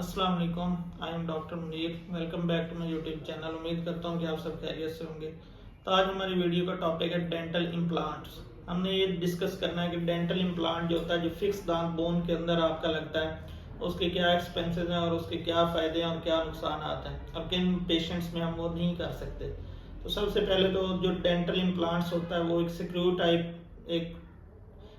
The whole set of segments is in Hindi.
अस्सलाम वालेकुम। I am doctor Munir. Welcome back to my YouTube channel. उम्मीद करता हूँ कि आप सब खैरियत से होंगे। तो आज हमारी वीडियो का टॉपिक है डेंटल इम्प्लांट्स। हमने ये डिस्कस करना है कि डेंटल इम्प्लांट जो होता है, जो फिक्स दांत बोन के अंदर आपका लगता है, उसके क्या एक्सपेंसेस हैं और उसके क्या फ़ायदे हैं और क्या नुकसान आता है और किन पेशेंट्स में हम वो नहीं कर सकते। तो सबसे पहले तो जो डेंटल इम्प्लांट्स होता है वो एक स्क्रू टाइप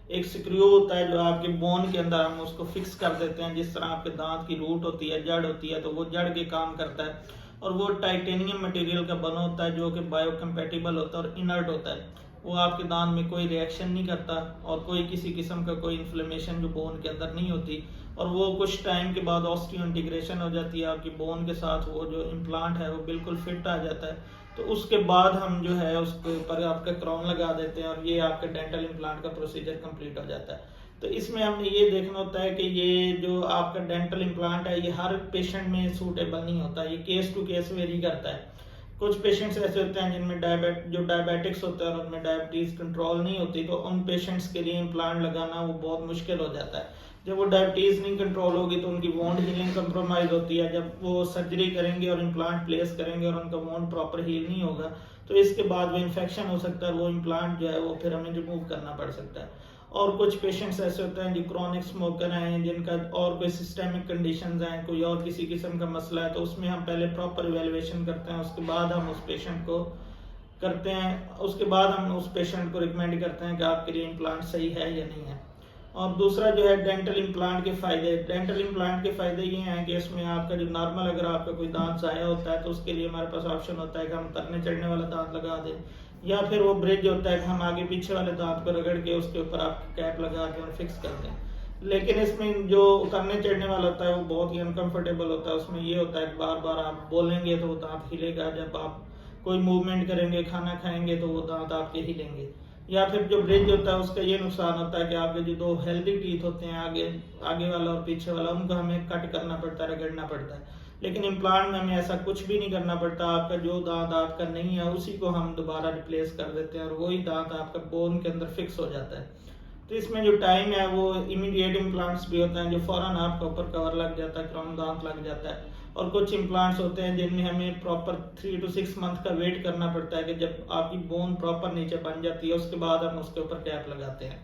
एक स्क्रू होता है जो आपके बोन के अंदर हम उसको फिक्स कर देते हैं। जिस तरह आपके दांत की रूट होती है, जड़ होती है, तो वो जड़ के काम करता है और वो टाइटेनियम मटेरियल का बना होता है जो कि बायोकम्पेटिबल होता है और इनर्ट होता है। वो आपके दांत में कोई रिएक्शन नहीं करता और कोई किसी किस्म का कोई इन्फ्लेमेशन जो बोन के अंदर नहीं होती, और वो कुछ टाइम के बाद ऑस्टियो इंटीग्रेशन हो जाती है आपकी बोन के साथ। वो जो इम्प्लांट है वो बिल्कुल फिट आ जाता है। तो उसके बाद हम जो है उसके ऊपर आपका क्राउन लगा देते हैं और ये आपका डेंटल इम्प्लांट का प्रोसीजर कंप्लीट हो जाता है। तो इसमें हमने ये देखना होता है कि ये जो आपका डेंटल इम्प्लांट है ये हर पेशेंट में सूटेबल नहीं होता, ये केस टू केस वेरी करता है। कुछ पेशेंट्स ऐसे होते हैं जिनमें डायबिटिक्स होता है और उनमें डायबिटीज़ कंट्रोल नहीं होती, तो उन पेशेंट्स के लिए इम्प्लांट लगाना वो बहुत मुश्किल हो जाता है। जब वो डायबिटीज़ नहीं कंट्रोल होगी तो उनकी वोंड हीलिंग कंप्रोमाइज होती है। जब वो सर्जरी करेंगे और इम्प्लांट प्लेस करेंगे और उनका वोंड प्रॉपर हील नहीं होगा तो इसके बाद वो इन्फेक्शन हो सकता है, वो इम्प्लांट जो है वो फिर हमें रिमूव करना पड़ सकता है। और कुछ पेशेंट्स ऐसे होते हैं जो क्रॉनिक स्मोकर हैं, जिनका और कोई सिस्टेमिक कंडीशंस हैं, कोई और किसी किस्म का मसला है, तो उसमें हम पहले प्रॉपर इवेलुएशन करते हैं। उसके बाद हम उस पेशेंट को रिकमेंड करते हैं कि आपके लिए इम्प्लांट सही है या नहीं है। और दूसरा जो है डेंटल इम्प्लांट के फ़ायदे ये हैं कि इसमें आपका जो नॉर्मल अगर आपका कोई दांत ज़ाया होता है तो उसके लिए हमारे पास ऑप्शन होता है कि हम तरने चढ़ने वाला दांत लगा दें, या फिर वो ब्रिज होता है कि हम आगे पीछे वाले दांत को रगड़ के उसके ऊपर आप कैप लगा के और फिक्स कर दें। लेकिन इसमें जो उतरने चढ़ने वाला होता है वो बहुत ही अनकंफर्टेबल होता है। उसमें ये होता है कि बार बार आप बोलेंगे तो वो दांत हिलेगा, जब आप कोई मूवमेंट करेंगे, खाना खाएंगे तो वो दांत आपके हिलेंगे। या फिर जो ब्रिज होता है उसका ये नुकसान होता है कि आपके जो दो हेल्दी टीथ होते हैं, आगे वाला और पीछे वाला, उनको हमें कट करना पड़ता है, रगड़ना पड़ता है। लेकिन इम्प्लांट में हमें ऐसा कुछ भी नहीं करना पड़ता। आपका जो दांत आपका नहीं है उसी को हम दोबारा रिप्लेस कर देते हैं और वही दांत आपका बोन के अंदर फिक्स हो जाता है। तो इसमें जो टाइम है वो इमीडिएट इम्प्लांट्स भी होते हैं जो फौरन आपका ऊपर कवर लग जाता है, क्राउन दांत लग जाता है। और कुछ इम्प्लांट्स होते हैं जिनमें हमें प्रॉपर 3 to 6 मंथ का वेट करना पड़ता है कि जब आपकी बोन प्रॉपर नीचे बन जाती है उसके बाद हम उसके ऊपर कैप लगाते हैं।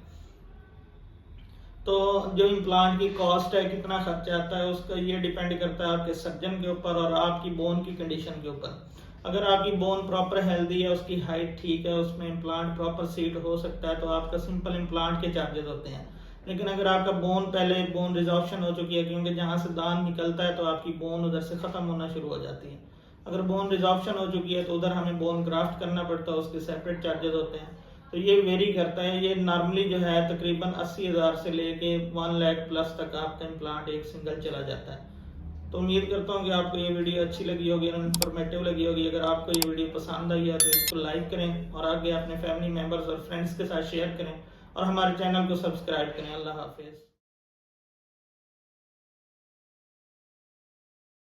तो जो इम्प्लांट की कॉस्ट है, कितना खर्चा आता है, उसका ये डिपेंड करता है आपके सर्जन के ऊपर और आपकी बोन की कंडीशन के ऊपर। अगर आपकी बोन प्रॉपर हेल्दी है, उसकी हाइट ठीक है, उसमें इम्प्लांट प्रॉपर सीट हो सकता है, तो आपका सिंपल इम्प्लांट के चार्जेस होते हैं। लेकिन अगर आपका पहले बोन रिजॉर्प्शन हो चुकी है, क्योंकि जहाँ से दांत निकलता है तो आपकी बोन उधर से ख़त्म होना शुरू हो जाती है। अगर बोन रिजॉर्प्शन हो चुकी है तो उधर हमें बोन ग्राफ्ट करना पड़ता है, उसके सेपरेट चार्जेस होते हैं। तो ये वेरी करता है। ये नॉर्मली जो है तकरीबन 80,000 से लेके 1 लाख प्लस तक आपका इम्प्लांट एक सिंगल चला जाता है। तो उम्मीद करता हूँ कि आपको ये वीडियो अच्छी लगी होगी और इन्फॉर्मेटिव लगी होगी। अगर आपको ये वीडियो पसंद आई है तो इसको लाइक करें और आगे अपने फैमिली मेम्बर्स और फ्रेंड्स के साथ शेयर करें और हमारे चैनल को सब्सक्राइब करें। अल्लाह हाफिज़।